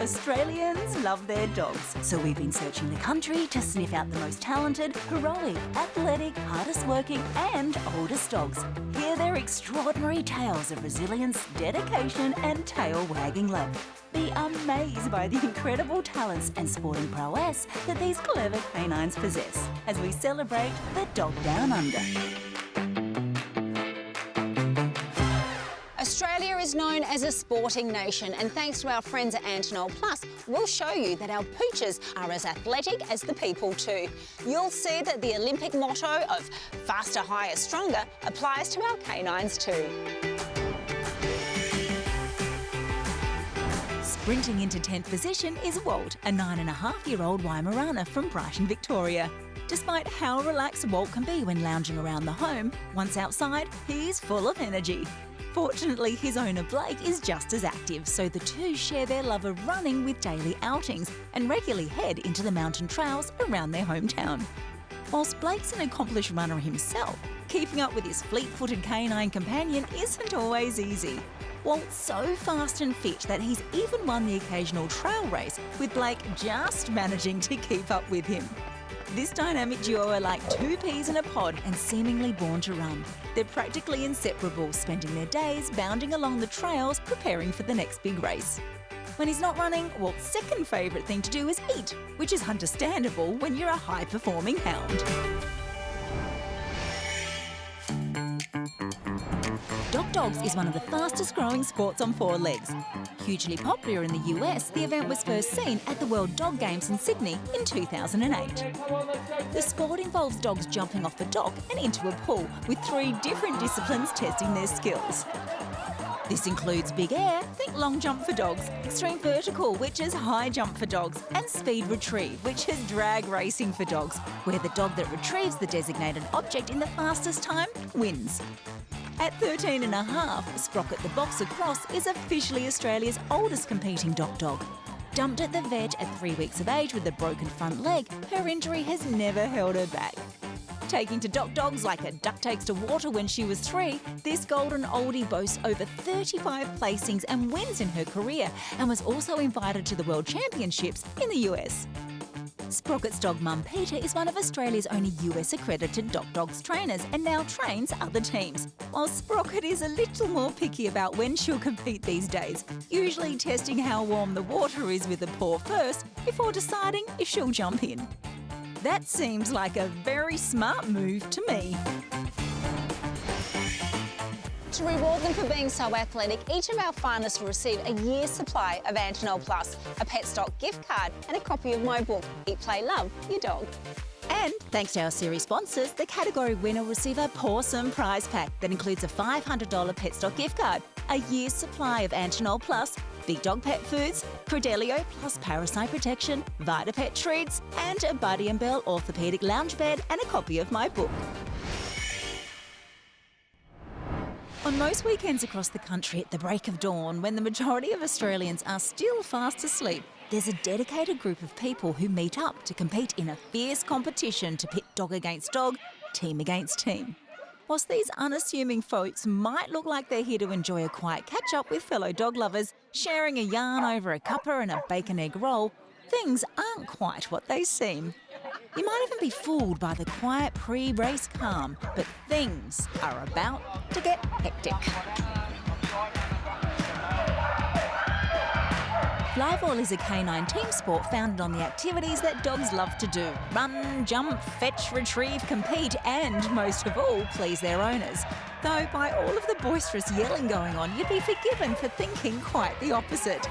Australians love their dogs, so we've been searching the country to sniff out the most talented, heroic, athletic, hardest working and oldest dogs. Hear their extraordinary tales of resilience, dedication and tail-wagging love. Be amazed by the incredible talents and sporting prowess that these clever canines possess as we celebrate the Dog Down Under. Australia is known as a sporting nation, and thanks to our friends at Antinol Plus, we'll show you that our Pooches are as athletic as the people too. You'll see that the Olympic motto of faster, higher, stronger applies to our canines too. Sprinting into 10th position is Walt, a 9.5-year-old Weimaraner from Brighton, Victoria. Despite how relaxed Walt can be when lounging around the home, once outside, he's full of energy. Fortunately, his owner Blake is just as active, so the two share their love of running with daily outings and regularly head into the mountain trails around their hometown. Whilst Blake's an accomplished runner himself, keeping up with his fleet-footed canine companion isn't always easy. Walt's so fast and fit that he's even won the occasional trail race, with Blake just managing to keep up with him. This dynamic duo are like two peas in a pod and seemingly born to run. They're practically inseparable, spending their days bounding along the trails preparing for the next big race. When he's not running, Walt's second favourite thing to do is eat, which is understandable when you're a high-performing hound. Dog Dogs is one of the fastest growing sports on four legs. Hugely popular in the US, the event was first seen at the World Dog Games in Sydney in 2008. The sport involves dogs jumping off the dock and into a pool, with 3 different disciplines testing their skills. This includes big air, think long jump for dogs, extreme vertical, which is high jump for dogs, and speed retrieve, which is drag racing for dogs, where the dog that retrieves the designated object in the fastest time wins. At 13 and a half, Sprocket the Boxer Cross is officially Australia's oldest competing dog. Dumped at the vet at 3 weeks of age with a broken front leg, her injury has never held her back. Taking to dogs like a duck takes to water when she was 3, this golden oldie boasts over 35 placings and wins in her career, and was also invited to the World Championships in the US. Sprocket's dog mum Peter is one of Australia's only US-accredited dogs trainers and now trains other teams, while Sprocket is a little more picky about when she'll compete these days, usually testing how warm the water is with the paw first before deciding if she'll jump in. That seems like a very smart move to me. To reward them for being so athletic, each of our finalists will receive a year's supply of Antinol Plus, a pet stock gift card and a copy of my book, Eat, Play, Love, Your Dog. And thanks to our series sponsors, the category winner will receive a pawsome prize pack that includes a $500 pet stock gift card, a year's supply of Antinol Plus, Big Dog Pet Foods, Credelio Plus Parasite Protection, VitaPet Treats, and a Buddy & Bell orthopaedic lounge bed and a copy of my book. On most weekends across the country at the break of dawn, when the majority of Australians are still fast asleep, there's a dedicated group of people who meet up to compete in a fierce competition to pit dog against dog, team against team. Whilst these unassuming folks might look like they're here to enjoy a quiet catch-up with fellow dog lovers, sharing a yarn over a cuppa and a bacon egg roll, things aren't quite what they seem. You might even be fooled by the quiet pre-race calm, but things are about to get hectic. Flyball is a canine team sport founded on the activities that dogs love to do: run, jump, fetch, retrieve, compete, and, most of all, please their owners. Though by all of the boisterous yelling going on, you'd be forgiven for thinking quite the opposite.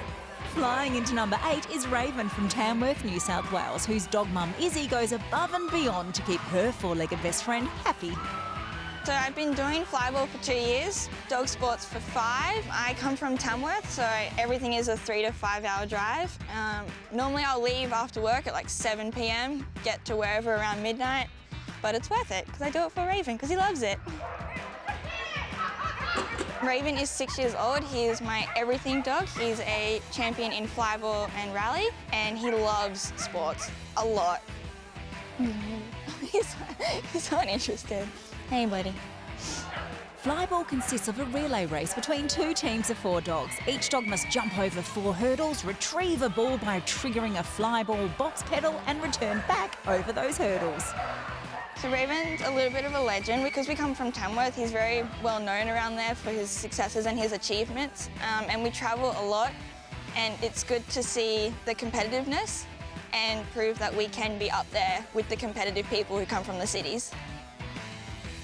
Flying into number 8 is Raven from Tamworth, New South Wales, whose dog mum Izzy goes above and beyond to keep her four-legged best friend happy. So I've been doing flyball for 2 years, dog sports for 5. I come from Tamworth, so everything is a 3 to 5 hour drive. Normally I'll leave after work at like 7 p.m, get to wherever around midnight, but it's worth it because I do it for Raven because he loves it. Raven is 6 years old. He is my everything dog. He's a champion in flyball and rally, and he loves sports a lot. He's uninterested. Hey, buddy. Flyball consists of a relay race between 2 teams of 4 dogs. Each dog must jump over 4 hurdles, retrieve a ball by triggering a flyball box pedal and return back over those hurdles. So Raven's a little bit of a legend because we come from Tamworth. He's very well known around there for his successes and his achievements, and we travel a lot, and it's good to see the competitiveness and prove that we can be up there with the competitive people who come from the cities.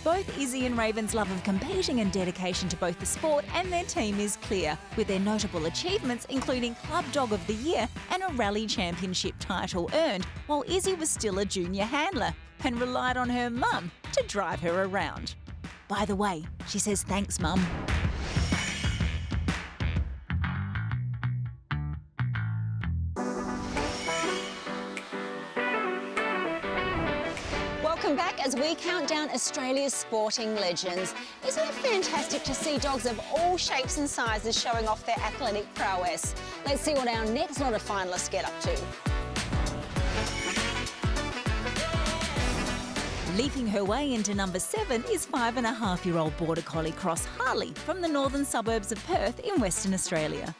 Both Izzy and Raven's love of competing and dedication to both the sport and their team is clear, with their notable achievements including Club Dog of the Year and a Rally Championship title earned, while Izzy was still a junior handler and relied on her mum to drive her around. By the way, she says thanks, Mum. Welcome back as we count down Australia's sporting legends. Isn't it fantastic to see dogs of all shapes and sizes showing off their athletic prowess? Let's see what our next lot of finalists get up to. Leaping her way into number 7 is 5.5-year-old Border Collie cross Harley from the northern suburbs of Perth in Western Australia.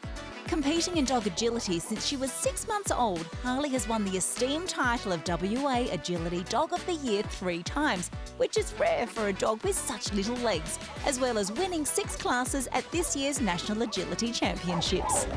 Competing in dog agility since she was 6 months old, Harley has won the esteemed title of WA Agility Dog of the Year 3 times, which is rare for a dog with such little legs, as well as winning 6 classes at this year's National Agility Championships.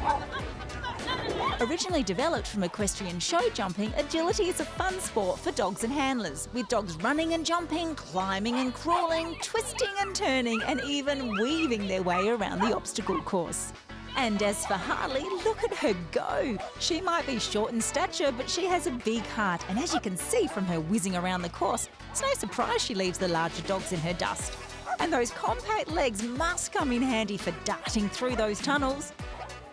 Originally developed from equestrian show jumping, agility is a fun sport for dogs and handlers, with dogs running and jumping, climbing and crawling, twisting and turning, and even weaving their way around the obstacle course. And as for Harley, look at her go. She might be short in stature, but she has a big heart, and as you can see from her whizzing around the course, it's no surprise she leaves the larger dogs in her dust. And those compact legs must come in handy for darting through those tunnels.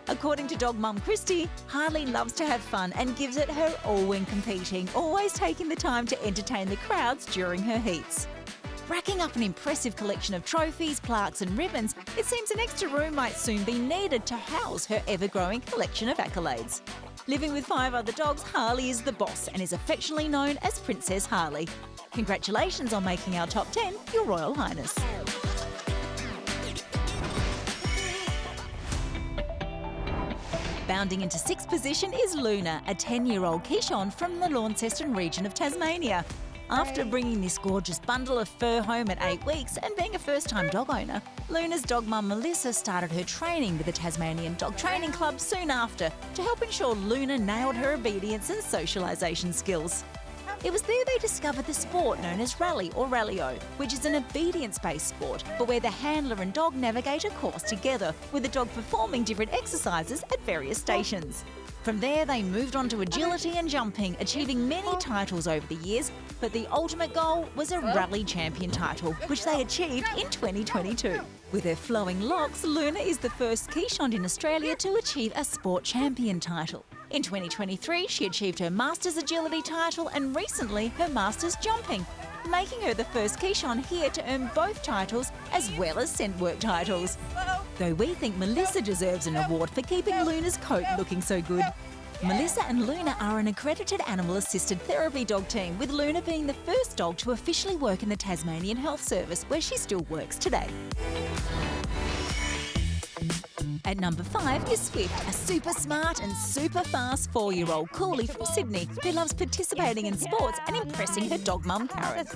According to dog mum Christy, Harley loves to have fun and gives it her all when competing, always taking the time to entertain the crowds during her heats. Racking up an impressive collection of trophies, plaques and ribbons, it seems an extra room might soon be needed to house her ever-growing collection of accolades. Living with 5 other dogs, Harley is the boss and is affectionately known as Princess Harley. Congratulations on making our top 10, Your Royal Highness. Bounding into 6th position is Luna, a 10-year-old Quichon from the Launceston region of Tasmania. After bringing this gorgeous bundle of fur home at 8 weeks and being a first-time dog owner, Luna's dog mum Melissa started her training with the Tasmanian Dog Training Club soon after to help ensure Luna nailed her obedience and socialisation skills. It was there they discovered the sport known as Rally or Rallyo, which is an obedience-based sport, but where the handler and dog navigate a course together, with the dog performing different exercises at various stations. From there, they moved on to agility and jumping, achieving many titles over the years, but the ultimate goal was a Rally Champion title, which they achieved in 2022. With her flowing locks, Luna is the first Quichon in Australia to achieve a Sport Champion title. In 2023, she achieved her Masters Agility title and recently her Masters Jumping, making her the first Quichon here to earn both titles as well as scent work titles. Though we think Melissa deserves an award for keeping Luna's coat looking so good. Melissa and Luna are an accredited animal-assisted therapy dog team, with Luna being the first dog to officially work in the Tasmanian Health Service, where she still works today. At number 5 is Swift, a super smart and super fast 4-year-old collie from Sydney who loves participating in sports and impressing her dog mum Karen.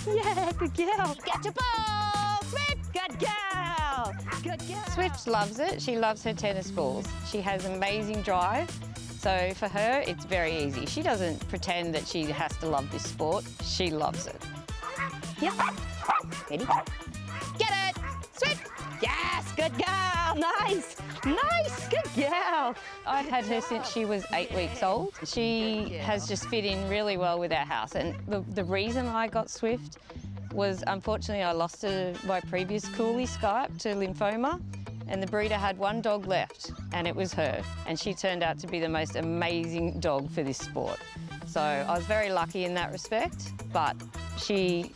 Yeah, good girl. Get your ball, Swift. Good girl. Good girl. Swift loves it. She loves her tennis balls. She has amazing drive. So for her, it's very easy. She doesn't pretend that she has to love this sport. She loves it. Yep. Ready? Get it, Swift. Yes, good girl. Nice. Nice, good girl. I've had her since she was 8 weeks old. She has just fit in really well with our house. And the reason I got Swift was, unfortunately, I lost my previous Coolie Skype to lymphoma, and the breeder had one dog left, and it was her. And she turned out to be the most amazing dog for this sport. So I was very lucky in that respect, but she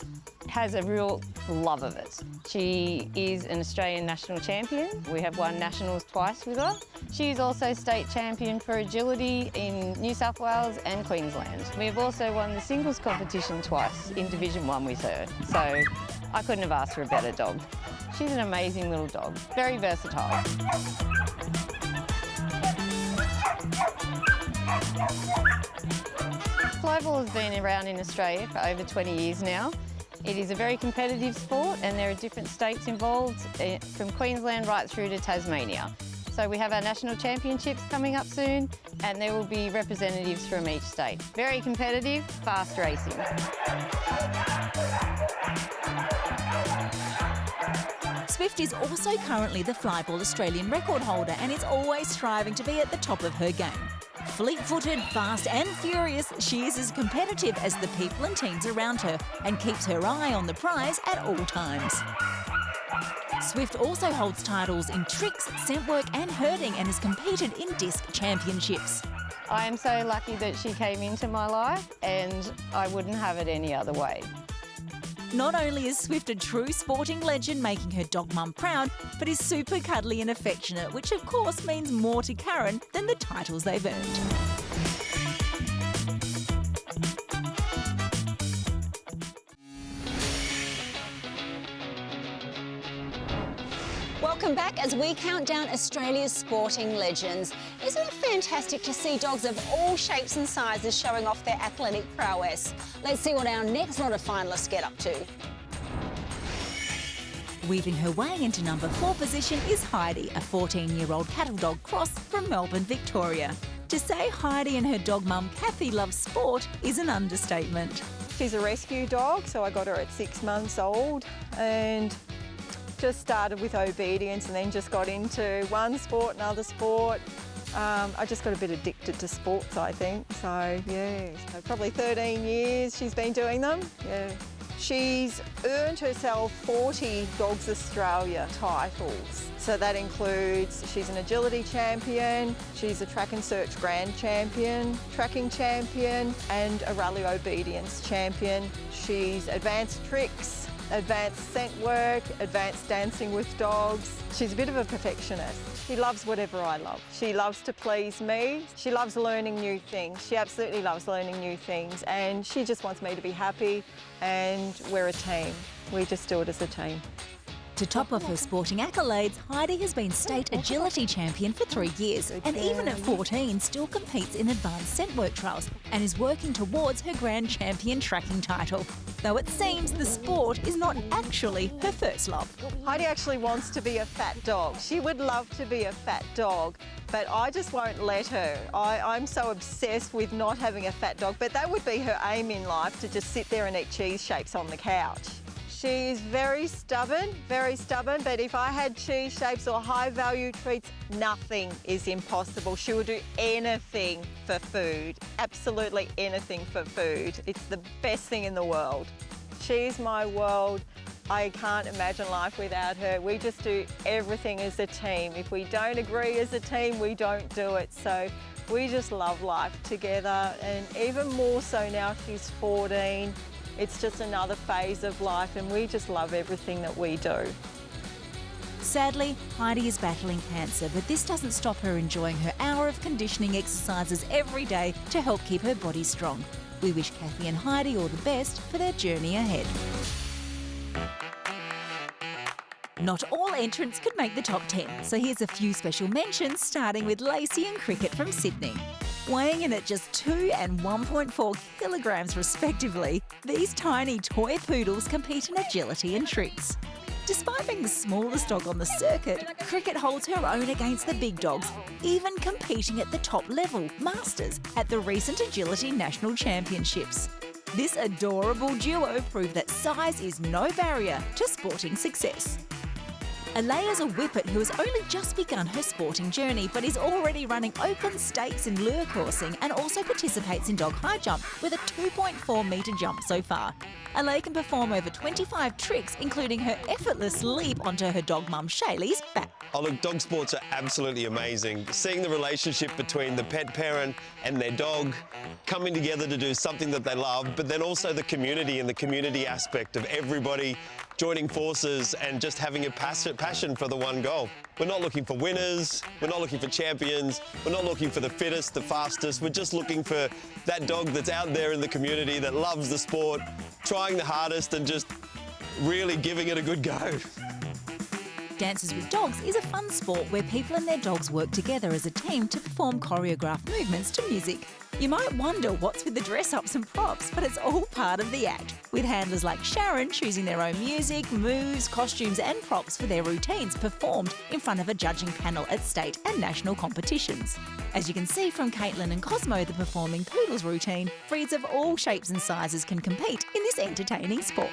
has a real love of it. She is an Australian national champion. We have won nationals twice with her. She's also state champion for agility in New South Wales and Queensland. We have also won the singles competition twice in Division 1 with her. So I couldn't have asked for a better dog. She's an amazing little dog, very versatile. Flyball has been around in Australia for over 20 years now. It is a very competitive sport and there are different states involved, from Queensland right through to Tasmania. So we have our national championships coming up soon and there will be representatives from each state. Very competitive, fast racing. Swift is also currently the flyball Australian record holder and is always striving to be at the top of her game. Fleet-footed, fast and furious, she is as competitive as the people and teens around her and keeps her eye on the prize at all times. Swift also holds titles in tricks, scent work and herding and has competed in disc championships. I am so lucky that she came into my life and I wouldn't have it any other way. Not only is Swift a true sporting legend, making her dog mum proud, but is super cuddly and affectionate, which of course means more to Karen than the titles they've earned. Welcome back as we count down Australia's sporting legends. Isn't it fantastic to see dogs of all shapes and sizes showing off their athletic prowess? Let's see what our next lot of finalists get up to. Weaving her way into number 4 position is Heidi, a 14-year-old cattle dog cross from Melbourne, Victoria. To say Heidi and her dog mum Kathy love sport is an understatement. She's a rescue dog, so I got her at 6 months old and just started with obedience and then just got into one sport, another sport. I just got a bit addicted to sports, I think. So, yeah, so probably 13 years she's been doing them. Yeah. She's earned herself 40 Dogs Australia titles. So that includes, she's an agility champion, she's a track and search grand champion, tracking champion, and a rally obedience champion. She's advanced tricks, advanced scent work, advanced dancing with dogs. She's a bit of a perfectionist. She loves whatever I love. She loves to please me. She loves learning new things. She absolutely loves learning new things and she just wants me to be happy and we're a team. We just do it as a team. To top off her sporting accolades, Heidi has been state agility champion for 3 years and even at 14 still competes in advanced scent work trials and is working towards her grand champion tracking title. Though it seems the sport is not actually her first love. Heidi actually wants to be a fat dog. She would love to be a fat dog, but I just won't let her. I'm so obsessed with not having a fat dog, but that would be her aim in life, to just sit there and eat cheese shapes on the couch. She's very stubborn, but if I had cheese shapes or high value treats, nothing is impossible. She will do anything for food, absolutely anything for food. It's the best thing in the world. She's my world. I can't imagine life without her. We just do everything as a team. If we don't agree as a team, we don't do it. So we just love life together, and even more so now she's 14. It's just another phase of life and we just love everything that we do. Sadly, Heidi is battling cancer, but this doesn't stop her enjoying her hour of conditioning exercises every day to help keep her body strong. We wish Kathy and Heidi all the best for their journey ahead. Not all entrants could make the top 10, so here's a few special mentions, starting with Lacey and Cricket from Sydney. Weighing in at just 2 and 1.4 kilograms respectively, these tiny toy poodles compete in agility and tricks. Despite being the smallest dog on the circuit, Cricket holds her own against the big dogs, even competing at the top level, Masters, at the recent Agility National Championships. This adorable duo prove that size is no barrier to sporting success. Alea's a whippet who has only just begun her sporting journey but is already running open stakes in lure coursing and also participates in dog high jump with a 2.4 metre jump so far. Alea can perform over 25 tricks, including her effortless leap onto her dog mum Shaylee's back. Oh look, dog sports are absolutely amazing. Seeing the relationship between the pet parent and their dog coming together to do something that they love, but then also the community and the community aspect of everybody joining forces and just having a passion for the one goal. We're not looking for winners, we're not looking for champions, we're not looking for the fittest, the fastest, we're just looking for that dog that's out there in the community that loves the sport, trying the hardest and just really giving it a good go. Dances with Dogs is a fun sport where people and their dogs work together as a team to perform choreographed movements to music. You might wonder what's with the dress-ups and props, but it's all part of the act, with handlers like Sharon choosing their own music, moves, costumes and props for their routines performed in front of a judging panel at state and national competitions. As you can see from Caitlin and Cosmo, the performing poodles routine, breeds of all shapes and sizes can compete in this entertaining sport.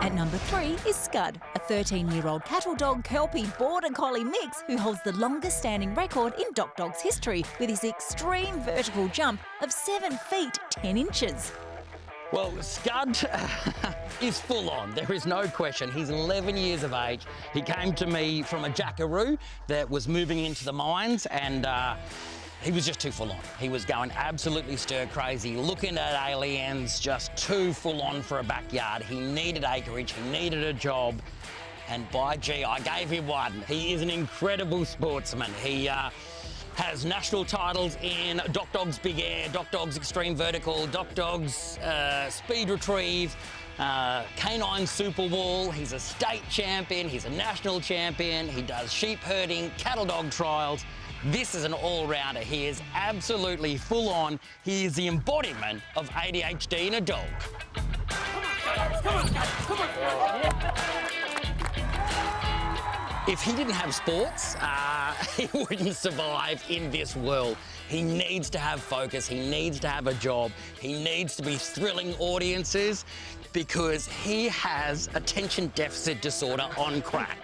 At number 3 is Scud, a 13-year-old cattle dog Kelpie border collie mix who holds the longest standing record in Doc Dog's history with his extreme vertical jump of 7 feet 10 inches. Well, Scud is full on, there is no question. He's 11 years of age. He came to me from a jackaroo that was moving into the mines, and he was just too full on. He was going absolutely stir crazy, looking at aliens, just too full on for a backyard. He needed acreage, he needed a job, and by gee, I gave him one. He is an incredible sportsman. He has national titles in Doc Dog's Big Air, Doc Dog's Extreme Vertical, Doc Dog's Speed Retrieve, Canine Super Wall. He's a state champion, he's a national champion, he does sheep herding, cattle dog trials. This is an all-rounder. He is absolutely full on. He is the embodiment of ADHD in a dog. If he didn't have sports, he wouldn't survive in this world. He needs to have focus, he needs to have a job, he needs to be thrilling audiences because he has attention deficit disorder on crack.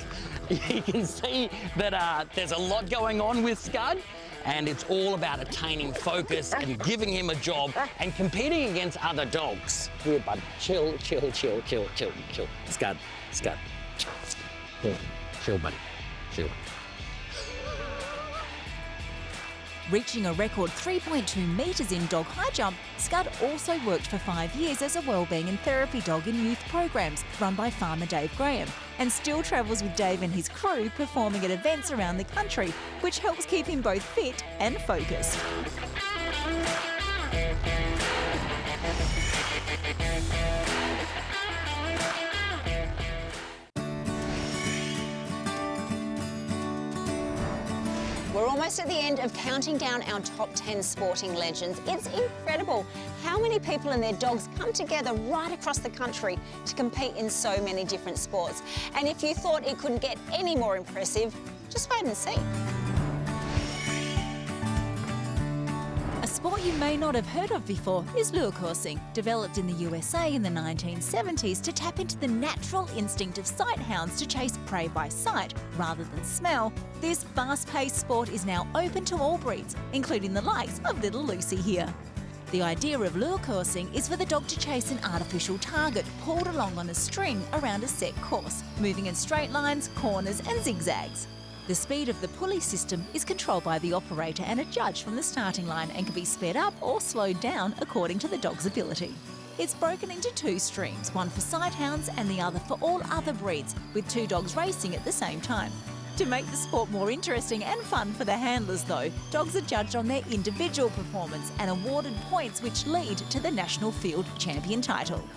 You can see that there's a lot going on with Scud, and it's all about attaining focus and giving him a job and competing against other dogs. Here, bud. Chill, chill, chill, chill, chill, chill. Scud, Scud. Chill, chill, buddy. Chill. Reaching a record 3.2 metres in dog high jump, Scud also worked for 5 years as a wellbeing and therapy dog in youth programs run by farmer Dave Graham, and still travels with Dave and his crew performing at events around the country, which helps keep him both fit and focused. We're almost at the end of counting down our top 10 sporting legends. It's incredible how many people and their dogs come together right across the country to compete in so many different sports. And if you thought it couldn't get any more impressive, just wait and see. A sport you may not have heard of before is lure coursing. Developed in the USA in the 1970s to tap into the natural instinct of sight hounds to chase prey by sight rather than smell, this fast-paced sport is now open to all breeds, including the likes of little Lucy here. The idea of lure coursing is for the dog to chase an artificial target pulled along on a string around a set course, moving in straight lines, corners and zigzags. The speed of the pulley system is controlled by the operator and a judge from the starting line and can be sped up or slowed down according to the dog's ability. It's broken into 2 streams, one for sight hounds and the other for all other breeds, with 2 dogs racing at the same time. To make the sport more interesting and fun for the handlers though, dogs are judged on their individual performance and awarded points which lead to the national field champion title.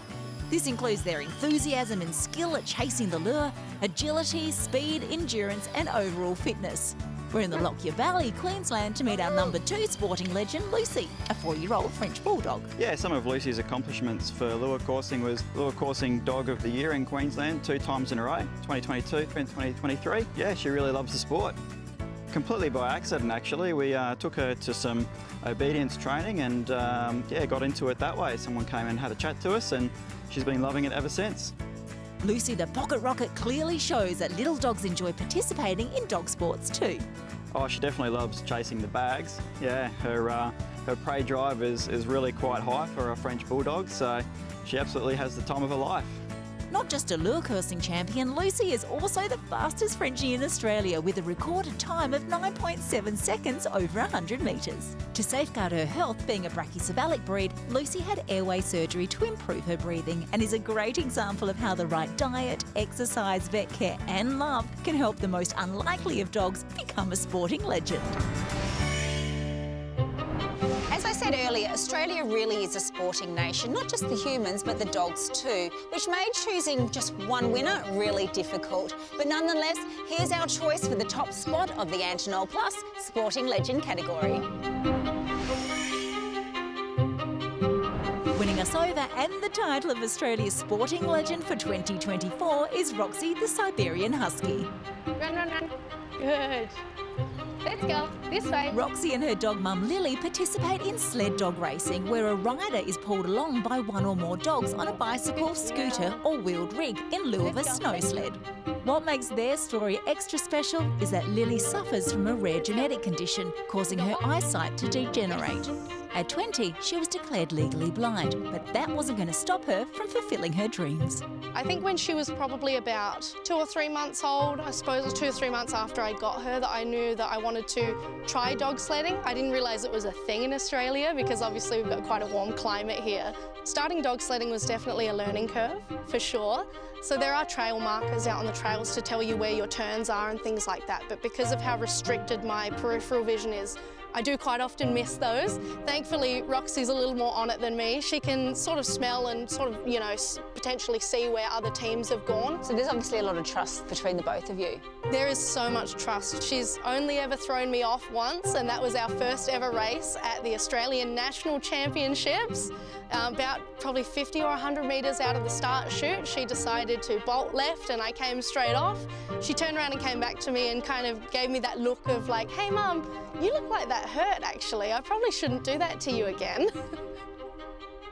This includes their enthusiasm and skill at chasing the lure, agility, speed, endurance and overall fitness. We're in the Lockyer Valley, Queensland to meet our number 2 sporting legend, Lucy, a 4-year-old French bulldog. Yeah, some of Lucy's accomplishments for lure coursing was Lure Coursing Dog of the Year in Queensland 2 times in a row, 2022 and 2023. Yeah, she really loves the sport. Completely by accident actually, we took her to some obedience training and yeah, got into it that way. Someone came and had a chat to us and she's been loving it ever since. Lucy the Pocket Rocket clearly shows that little dogs enjoy participating in dog sports too. Oh, she definitely loves chasing the bags. Yeah, her prey drive is really quite high for a French bulldog, so she absolutely has the time of her life. Not just a lure coursing champion, Lucy is also the fastest Frenchie in Australia with a recorded time of 9.7 seconds over 100 metres. To safeguard her health, being a brachycephalic breed, Lucy had airway surgery to improve her breathing and is a great example of how the right diet, exercise, vet care and love can help the most unlikely of dogs become a sporting legend. As I said earlier, Australia really is a sporting nation, not just the humans, but the dogs too, which made choosing just one winner really difficult. But nonetheless, here's our choice for the top spot of the Antinol Plus Sporting Legend category. Winning us over and the title of Australia's Sporting Legend for 2024 is Roxy the Siberian Husky. Run, run, run. Good. Let's go. This way. Roxy and her dog mum Lily participate in sled dog racing, where a rider is pulled along by one or more dogs on a bicycle, scooter or wheeled rig in lieu of a snow sled. What makes their story extra special is that Lily suffers from a rare genetic condition, causing her eyesight to degenerate. At 20, she was declared legally blind, but that wasn't going to stop her from fulfilling her dreams. I think when she was probably about 2 or 3 months old, I suppose it was 2 or 3 months after I got her, that I knew that I wanted to try dog sledding. I didn't realise it was a thing in Australia because obviously we've got quite a warm climate here. Starting dog sledding was definitely a learning curve, for sure. So there are trail markers out on the trails to tell you where your turns are and things like that, but because of how restricted my peripheral vision is, I do quite often miss those. Thankfully, Roxy's a little more on it than me. She can sort of smell and sort of, you know, potentially see where other teams have gone. So there's obviously a lot of trust between the both of you. There is so much trust. She's only ever thrown me off once, and that was our first ever race at the Australian National Championships. About probably 50 or 100 metres out of the start chute, she decided to bolt left and I came straight off. She turned around and came back to me and kind of gave me that look of like, hey Mum, you look like that hurt actually. I probably shouldn't do that to you again.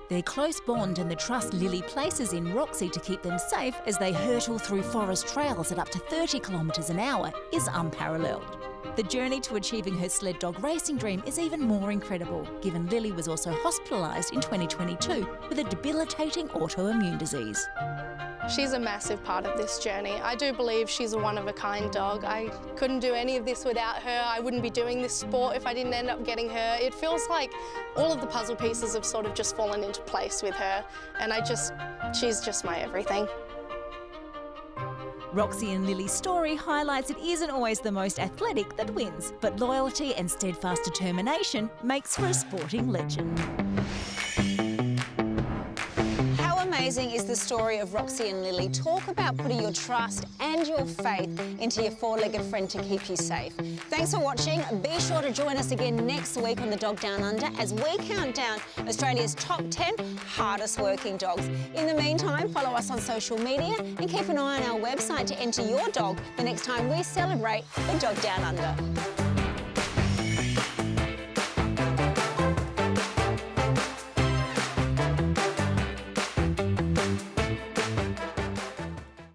Their close bond and the trust Lily places in Roxy to keep them safe as they hurtle through forest trails at up to 30 kilometres an hour is unparalleled. The journey to achieving her sled dog racing dream is even more incredible, given Lily was also hospitalised in 2022 with a debilitating autoimmune disease. She's a massive part of this journey. I do believe she's a one-of-a-kind dog. I couldn't do any of this without her. I wouldn't be doing this sport if I didn't end up getting her. It feels like all of the puzzle pieces have sort of just fallen into place with her, and she's just my everything. Roxy and Lily's story highlights it isn't always the most athletic that wins, but loyalty and steadfast determination makes for a sporting legend. How amazing is the story of Roxy and Lily? Talk about putting your trust and your faith into your four-legged friend to keep you safe. Thanks for watching. Be sure to join us again next week on The Dog Down Under as we count down Australia's top 10 hardest working dogs. In the meantime, follow us on social media and keep an eye on our website to enter your dog the next time we celebrate The Dog Down Under.